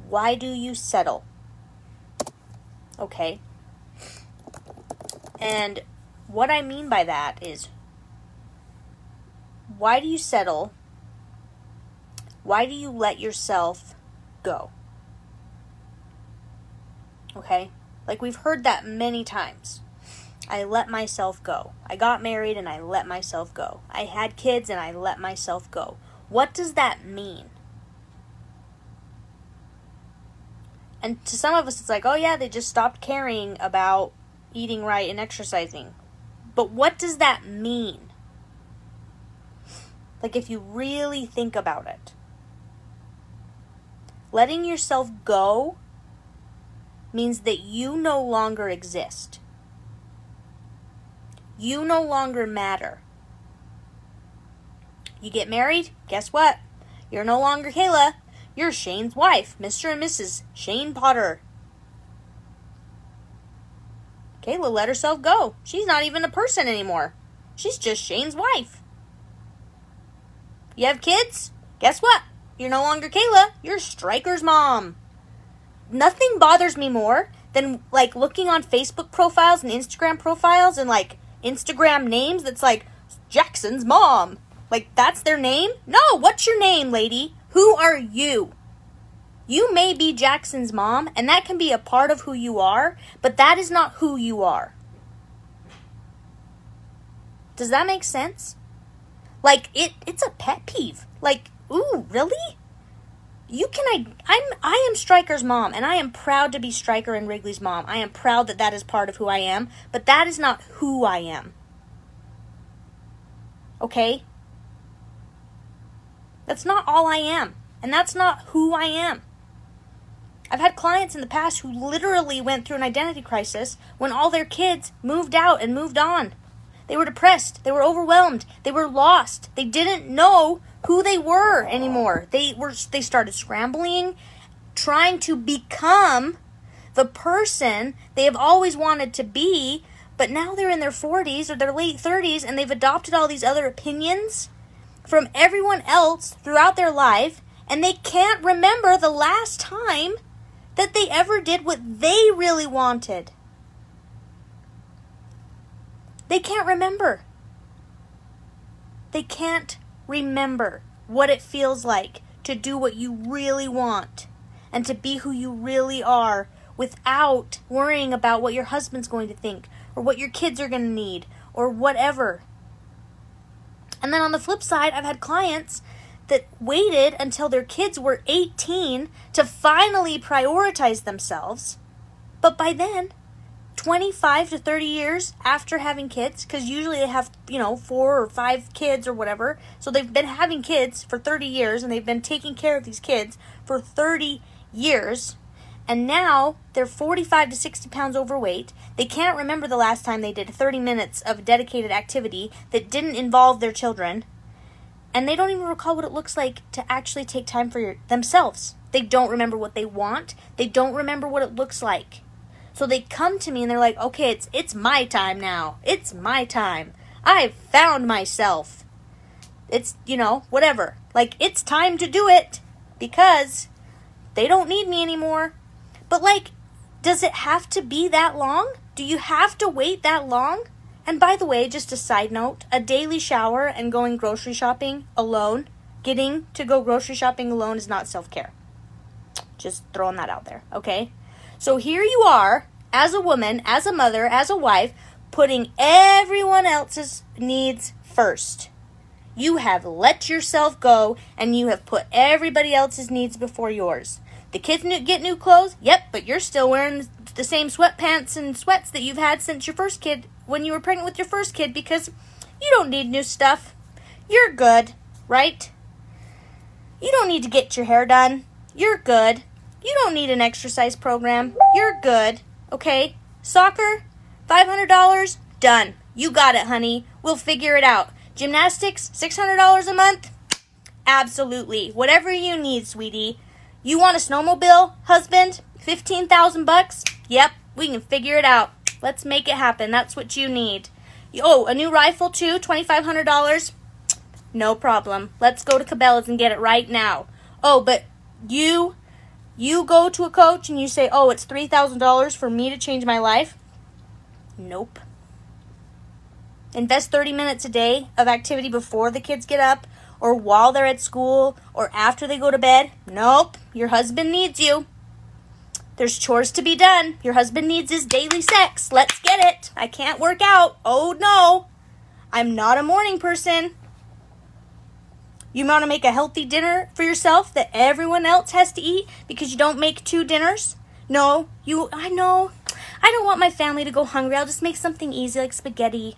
why do you settle? Okay? And what I mean by that is, why do you settle? Why do you let yourself go? Okay? Like, we've heard that many times. I let myself go. I got married and I let myself go. I had kids and I let myself go. What does that mean? And to some of us, it's like, oh yeah, they just stopped caring about eating right and exercising. But what does that mean? Like, if you really think about it. Letting yourself go means that you no longer exist. You no longer matter. You get married, guess what? You're no longer Kayla. You're Shane's wife, Mr. and Mrs. Shane Potter. Kayla let herself go. She's not even a person anymore. She's just Shane's wife. You have kids? Guess what? You're no longer Kayla. You're Striker's mom. Nothing bothers me more than, like, looking on Facebook profiles and Instagram profiles and, like, Instagram names that's like, Jackson's mom. Like, that's their name? No, what's your name, lady? Who are you? You may be Jackson's mom, and that can be a part of who you are, but that is not who you are. Does that make sense? Like, it's a pet peeve. Like, ooh, really? I am Striker's mom, and I am proud to be Striker and Wrigley's mom. I am proud that that is part of who I am, but that is not who I am. Okay? That's not all I am, and that's not who I am. I've had clients in the past who literally went through an identity crisis when all their kids moved out and moved on. They were depressed. They were overwhelmed. They were lost. They didn't know who they were anymore. They started scrambling, trying to become the person they have always wanted to be, but now they're in their 40s or their late 30s and they've adopted all these other opinions from everyone else throughout their life, and they can't remember the last time that they ever did what they really wanted. They can't remember. They can't remember what it feels like to do what you really want and to be who you really are without worrying about what your husband's going to think or what your kids are going to need or whatever. And then on the flip side, I've had clients that waited until their kids were 18 to finally prioritize themselves. But by then, 25 to 30 years after having kids, because usually they have, 4 or 5 kids or whatever. So they've been having kids for 30 years and they've been taking care of these kids for 30 years. And now they're 45 to 60 pounds overweight. They can't remember the last time they did 30 minutes of dedicated activity that didn't involve their children. And they don't even recall what it looks like to actually take time for themselves. They don't remember what they want. They don't remember what it looks like. So they come to me and they're like, okay, it's my time now. It's my time. I've found myself. It's, whatever. Like, it's time to do it because they don't need me anymore. But, like, does it have to be that long? Do you have to wait that long? And by the way, just a side note, a daily shower and going grocery shopping alone, getting to go grocery shopping alone is not self-care. Just throwing that out there, okay? So here you are, as a woman, as a mother, as a wife, putting everyone else's needs first. You have let yourself go, and you have put everybody else's needs before yours. The kids get new clothes? Yep, but you're still wearing the same sweatpants and sweats that you've had since your first kid, when you were pregnant with your first kid, because you don't need new stuff. You're good, right? You don't need to get your hair done. You're good. You don't need an exercise program. You're good, okay? Soccer, $500, done. You got it, honey. We'll figure it out. Gymnastics, $600 a month? Absolutely. Whatever you need, sweetie. You want a snowmobile, husband? $15,000? Yep, we can figure it out. Let's make it happen. That's what you need. Oh, a new rifle too, $2,500? No problem. Let's go to Cabela's and get it right now. Oh, but you You go to a coach and you say, oh, it's $3,000 for me to change my life. Nope. Invest 30 minutes a day of activity before the kids get up or while they're at school or after they go to bed. Nope. Your husband needs you. There's chores to be done. Your husband needs his daily sex. Let's get it. I can't work out. Oh, no. I'm not a morning person. You want to make a healthy dinner for yourself that everyone else has to eat because you don't make 2 dinners? No, I know. I don't want my family to go hungry. I'll just make something easy like spaghetti.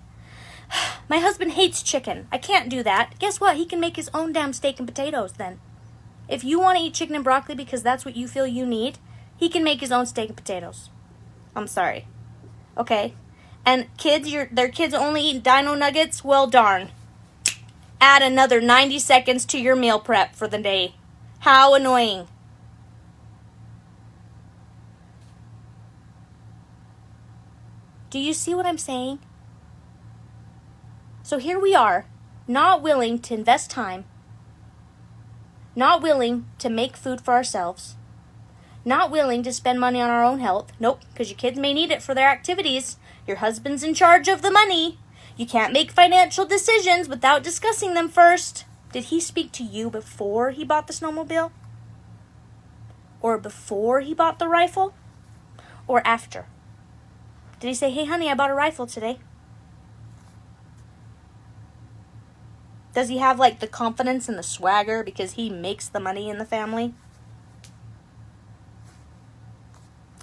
My husband hates chicken. I can't do that. Guess what? He can make his own damn steak and potatoes then. If you want to eat chicken and broccoli because that's what you feel you need, he can make his own steak and potatoes. I'm sorry. Okay? And kids, their kids only eat dino nuggets? Well, darn. Add another 90 seconds to your meal prep for the day. How annoying. Do you see what I'm saying? So here we are, not willing to invest time, not willing to make food for ourselves, not willing to spend money on our own health. Nope, because your kids may need it for their activities. Your husband's in charge of the money. You can't make financial decisions without discussing them first. Did he speak to you before he bought the snowmobile? Or before he bought the rifle? Or after? Did he say, hey, honey, I bought a rifle today? Does he have, like, the confidence and the swagger because he makes the money in the family?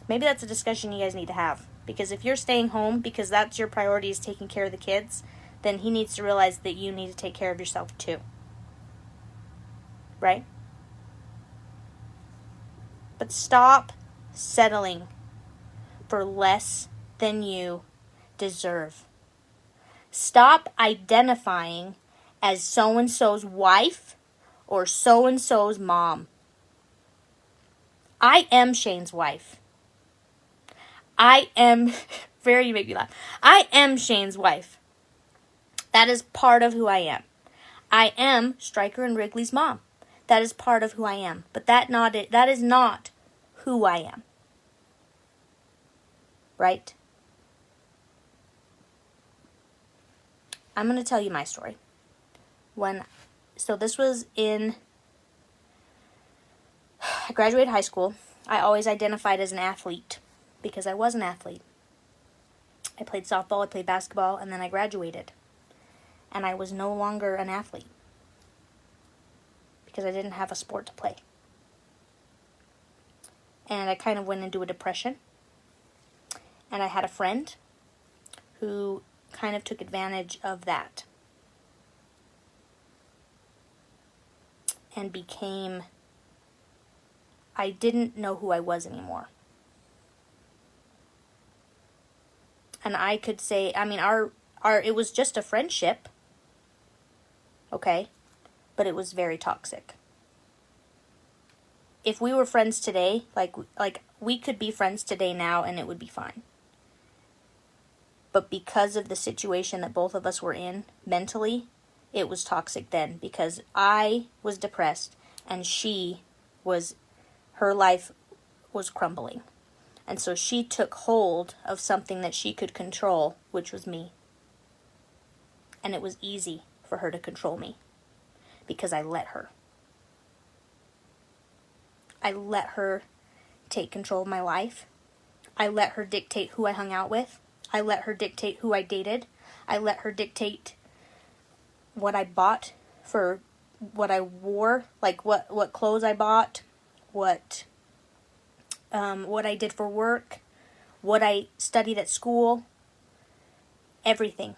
Maybe that's a discussion you guys need to have. Because if you're staying home because that's your priority is taking care of the kids, then he needs to realize that you need to take care of yourself too. Right? But stop settling for less than you deserve. Stop identifying as so-and-so's wife or so-and-so's mom. I am Shane's wife. I am, you make me laugh. I am Shane's wife. That is part of who I am. I am Stryker and Wrigley's mom. That is part of who I am. But that is not who I am. Right? I'm going to tell you my story. So this was I graduated high school. I always identified as an athlete because I was an athlete. I played softball, I played basketball, and then I graduated. And I was no longer an athlete because I didn't have a sport to play. And I kind of went into a depression. And I had a friend who kind of took advantage of that. And I didn't know who I was anymore. And I could say, it was just a friendship. Okay? But it was very toxic. If we were friends today, like we could be friends today now and it would be fine. But because of the situation that both of us were in mentally, it was toxic then because I was depressed and her life was crumbling. And so she took hold of something that she could control, which was me. And it was easy for her to control me because I let her. I let her take control of my life. I let her dictate who I hung out with. I let her dictate who I dated. I let her dictate what I bought for what I wore, like what clothes I bought, what I did for work, what I studied at school, everything.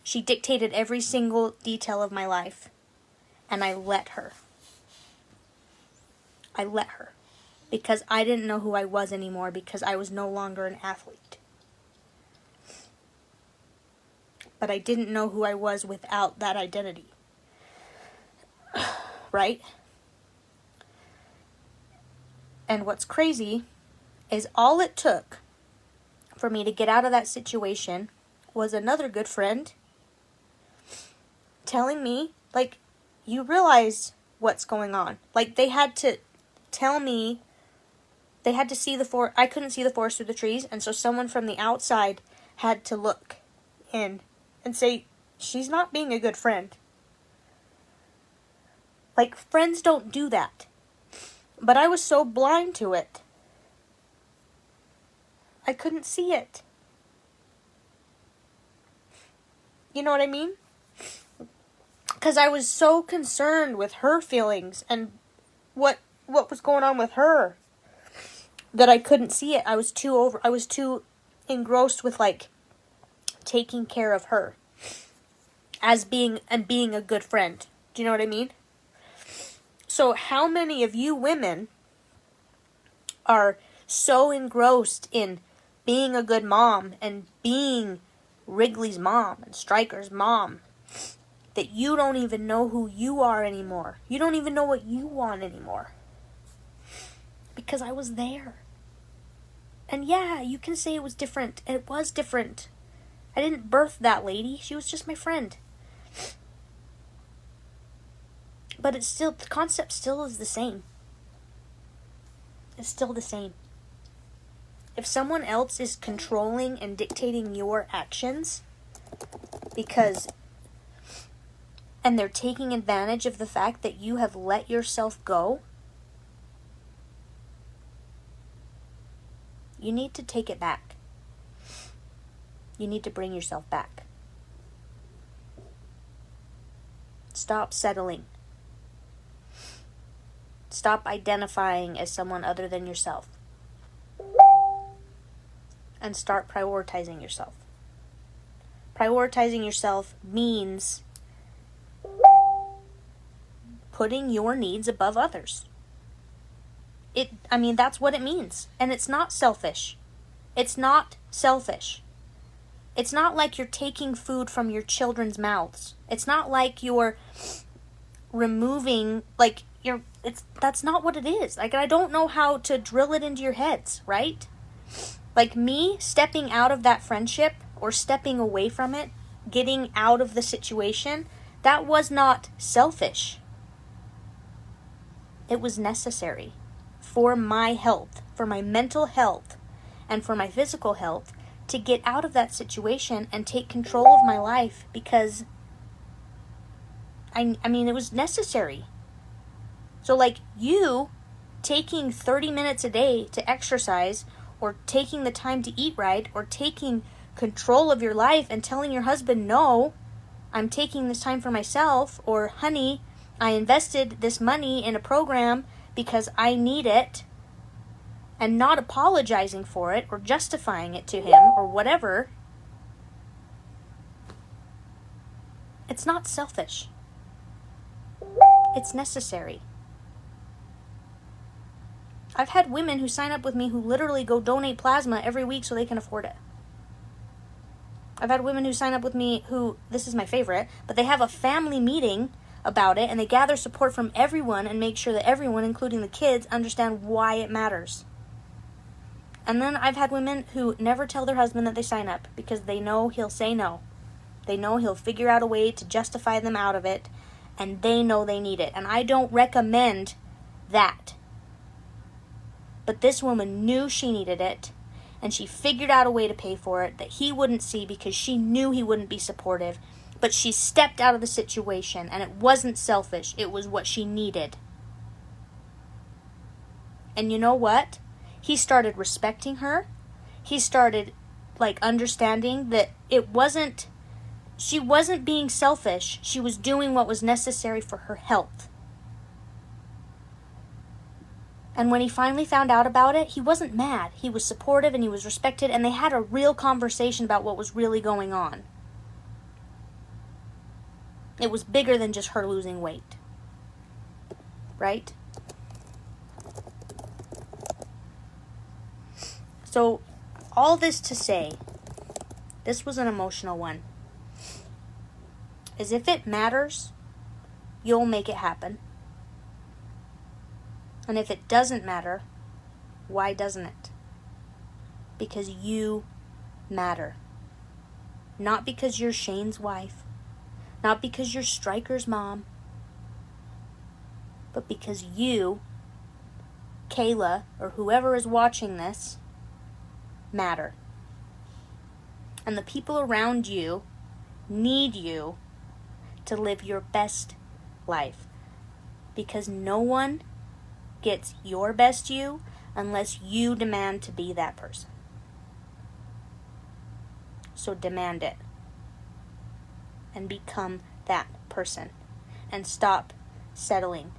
She dictated every single detail of my life, and I let her. I let her because I didn't know who I was anymore because I was no longer an athlete. But I didn't know who I was without that identity. Right? And what's crazy is all it took for me to get out of that situation was another good friend telling me, like, you realize what's going on. Like, they had to tell me they had to see the forest. I couldn't see the forest through the trees, and so someone from the outside had to look in and say, she's not being a good friend. Like, friends don't do that. But I was so blind to it. I couldn't see it. You know what I mean? Because I was so concerned with her feelings and what was going on with her that I couldn't see it. I was too engrossed with, like, taking care of her as being a good friend. Do you know what I mean? So how many of you women are so engrossed in being a good mom and being Wrigley's mom and Stryker's mom that you don't even know who you are anymore? You don't even know what you want anymore. Because I was there. And yeah, you can say it was different. And it was different. I didn't birth that lady. She was just my friend. But it's still, the concept still is the same. It's still the same. If someone else is controlling and dictating your actions and they're taking advantage of the fact that you have let yourself go, you need to take it back. You need to bring yourself back. Stop settling. Stop identifying as someone other than yourself. And start prioritizing yourself. Prioritizing yourself means putting your needs above others. That's what it means. And it's not selfish. It's not selfish. It's not like you're taking food from your children's mouths. It's not like you're removing, that's not what it is. Like, I don't know how to drill it into your heads, right? Like, me stepping out of that friendship or stepping away from it, getting out of the situation, that was not selfish. It was necessary for my health, for my mental health, and for my physical health to get out of that situation and take control of my life because, it was necessary. So, like, you taking 30 minutes a day to exercise, or taking the time to eat right, or taking control of your life and telling your husband, no, I'm taking this time for myself, or honey, I invested this money in a program because I need it, and not apologizing for it or justifying it to him or whatever, it's not selfish. It's necessary. I've had women who sign up with me who literally go donate plasma every week so they can afford it. I've had women who sign up with me who, this is my favorite, but they have a family meeting about it and they gather support from everyone and make sure that everyone, including the kids, understand why it matters. And then I've had women who never tell their husband that they sign up because they know he'll say no. They know he'll figure out a way to justify them out of it, and they know they need it. And I don't recommend that. But this woman knew she needed it, and she figured out a way to pay for it that he wouldn't see because she knew he wouldn't be supportive. But she stepped out of the situation, and it wasn't selfish. It was what she needed. And you know what? He started respecting her. He started, understanding that she wasn't being selfish. She was doing what was necessary for her health. And when he finally found out about it, he wasn't mad. He was supportive and he was respected, and they had a real conversation about what was really going on. It was bigger than just her losing weight. Right? So, all this to say, this was an emotional one, is if it matters, you'll make it happen. And if it doesn't matter, why doesn't it? Because you matter. Not because you're Shane's wife, not because you're Stryker's mom, but because you Kayla, or whoever is watching this, matter. And the people around you need you to live your best life. Because no one gets your best you unless you demand to be that person. So demand it. And become that person. And stop settling